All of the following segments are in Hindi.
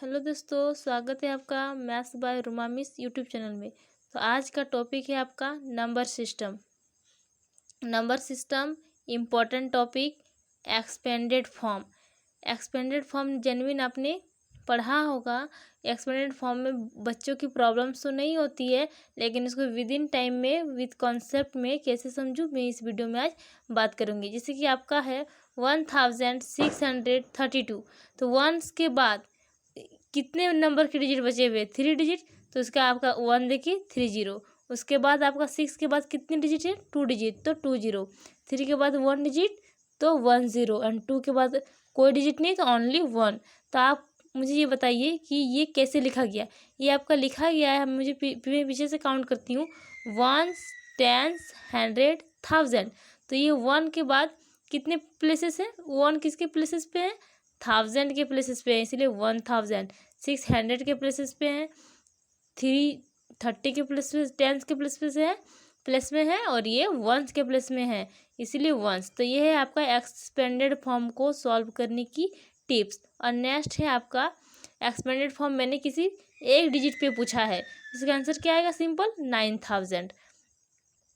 हेलो दोस्तों, स्वागत है आपका maths by Ruma miss YouTube channel में। तो आज का टॉपिक है आपका number system. Number system important topic. Expanded form. Expanded form genuine आपने पढ़ा होगा। एक्सपेंडेड फॉर्म में बच्चों की प्रॉब्लम्स तो नहीं होती है, लेकिन इसको विद इन टाइम में विद कॉन्सेप्ट में कैसे समझूं, मैं इस वीडियो में आज बात करूंगी। जैसे कि आपका है 1632। तो वंस के बाद कितने नंबर के डिजिट बचे हुए? 3 डिजिट। तो इसका आपका 1 देखिए 30। उसके बाद आपका 6 के बाद कितने डिजिट है? 2 डिजिट, तो 20। 3 के बाद 1 डिजिट तो 10, एंड 2 के बाद कोई डिजिट नहीं तो ओनली 1। तो आप मुझे ये बताइए कि ये कैसे लिखा गया। ये आपका लिखा गया है, मुझे मैं पीछे से काउंट करती हूँ, 1, 10, 100, 1000। तो ये 1 के बाद कितने प्लेसेस हैं? 1 किसके प्लेसेस पे है? 1000 के प्लेसेस पे है, इसलिए 1000। 600 के प्लेसेस पे है, 330 के प्लेस पे, 10 के प्लेस में है, और ये 1 के प्लेस में है, इसीलिए 1। तो ये है आपका एक्सपेंडेड फॉर्म को सॉल्व करने की टिप्स। और नेक्स्ट है आपका एक्सपेंडेड फॉर्म मैंने किसी एक डिजिट पे पूछा है, इसका आंसर क्या आएगा? सिंपल 9000।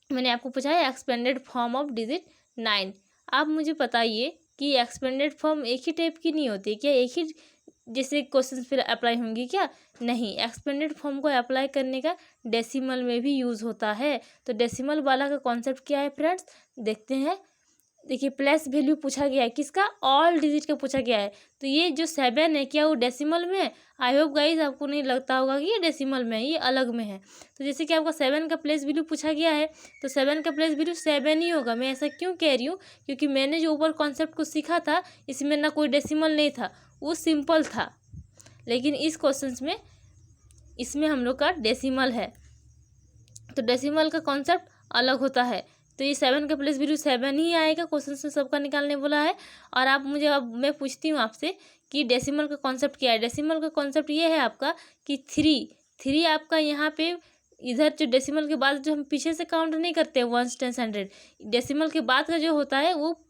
मैंने आपको पूछा है एक्सपेंडेड फॉर्म ऑफ डिजिट 9। आप मुझे बताइए कि एक्सपेंडेड फॉर्म एक ही टाइप की नहीं होती क्या? एक ही जैसे क्वेश्चन फिर अप्लाई होंगी क्या? नहीं, एक्सपेंडेड फॉर्म को अप्लाई करने का डेसिमल में भी यूज़ होता है। तो डेसिमल वाला का कॉन्सेप्ट क्या है फ्रेंड्स, देखते हैं। देखिए, प्लस वैल्यू पूछा गया है किसका? ऑल डिजिट का पूछा गया है। तो ये जो 7 है, क्या वो डेसिमल में है? आई होप गाइज आपको नहीं लगता होगा कि ये डेसिमल में है, ये अलग में है। तो जैसे कि आपका 7 का प्लेस वैल्यू पूछा गया है, तो 7 का प्लेस वैल्यू 7 ही होगा। मैं ऐसा क्यों कह रही हूँ? क्योंकि मैंने जो ऊपर कॉन्सेप्ट को सीखा था, इसमें ना कोई डेसिमल नहीं था, वो सिंपल था। लेकिन इस क्वेश्चन में इसमें हम लोग का डेसिमल है, तो डेसिमल का कॉन्सेप्ट अलग होता है। तो ये 7 का प्लेस वैल्यू 7 ही आएगा, क्वेश्चन से सबका निकालने बोला है। और आप मुझे, अब मैं पूछती हूँ आपसे कि डेसिमल का कॉन्सेप्ट क्या है। डेसिमल का कॉन्सेप्ट ये है आपका कि 3 आपका यहाँ पे, इधर जो डेसिमल के बाद जो हम पीछे से काउंट नहीं करते 1, 10, 100, डेसिमल के बाद का जो होता है वो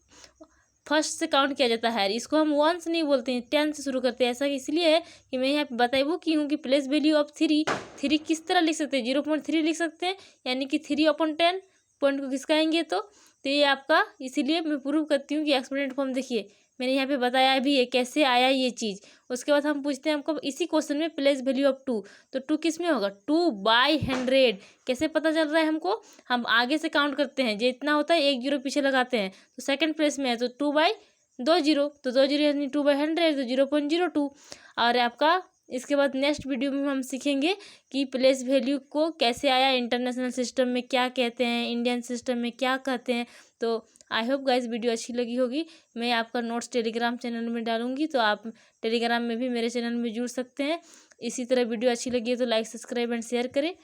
फर्स्ट से काउंट किया जाता है। इसको हम 1 से नहीं बोलते हैं, 10 से शुरू करते हैं। ऐसा इसलिए है कि मैं यहाँ पे बताई की हूँ कि प्लेस वैल्यू ऑफ 3 किस तरह लिख सकते हैं? 0.3 लिख सकते हैं, यानी कि 3/10 पॉइंट को खिसकाएंगे तो ये आपका, इसीलिए मैं प्रूव करती हूँ कि एक्सपोनेंट फॉर्म देखिए मैंने यहाँ पे बताया भी है कैसे आया ये चीज़। उसके बाद हम पूछते हैं हमको इसी क्वेश्चन में प्लेस वैल्यू ऑफ 2, तो 2 किस में होगा? 2/100। कैसे पता चल रहा है हमको? हम आगे से काउंट करते हैं, जितना होता है 1 0 पीछे लगाते हैं। तो सेकंड प्लेस में है तो 2/20, तो 2 0 यानी 2/100, तो 0.02। और आपका इसके बाद नेक्स्ट वीडियो में हम सीखेंगे कि प्लेस वैल्यू को कैसे आया, इंटरनेशनल सिस्टम में क्या कहते हैं, इंडियन सिस्टम में क्या कहते हैं। तो आई होप गाइस वीडियो अच्छी लगी होगी। मैं आपका नोट्स टेलीग्राम चैनल में डालूंगी, तो आप टेलीग्राम में भी मेरे चैनल में जुड़ सकते हैं। इसी तरह वीडियो अच्छी लगी है तो लाइक, सब्सक्राइब एंड शेयर करें।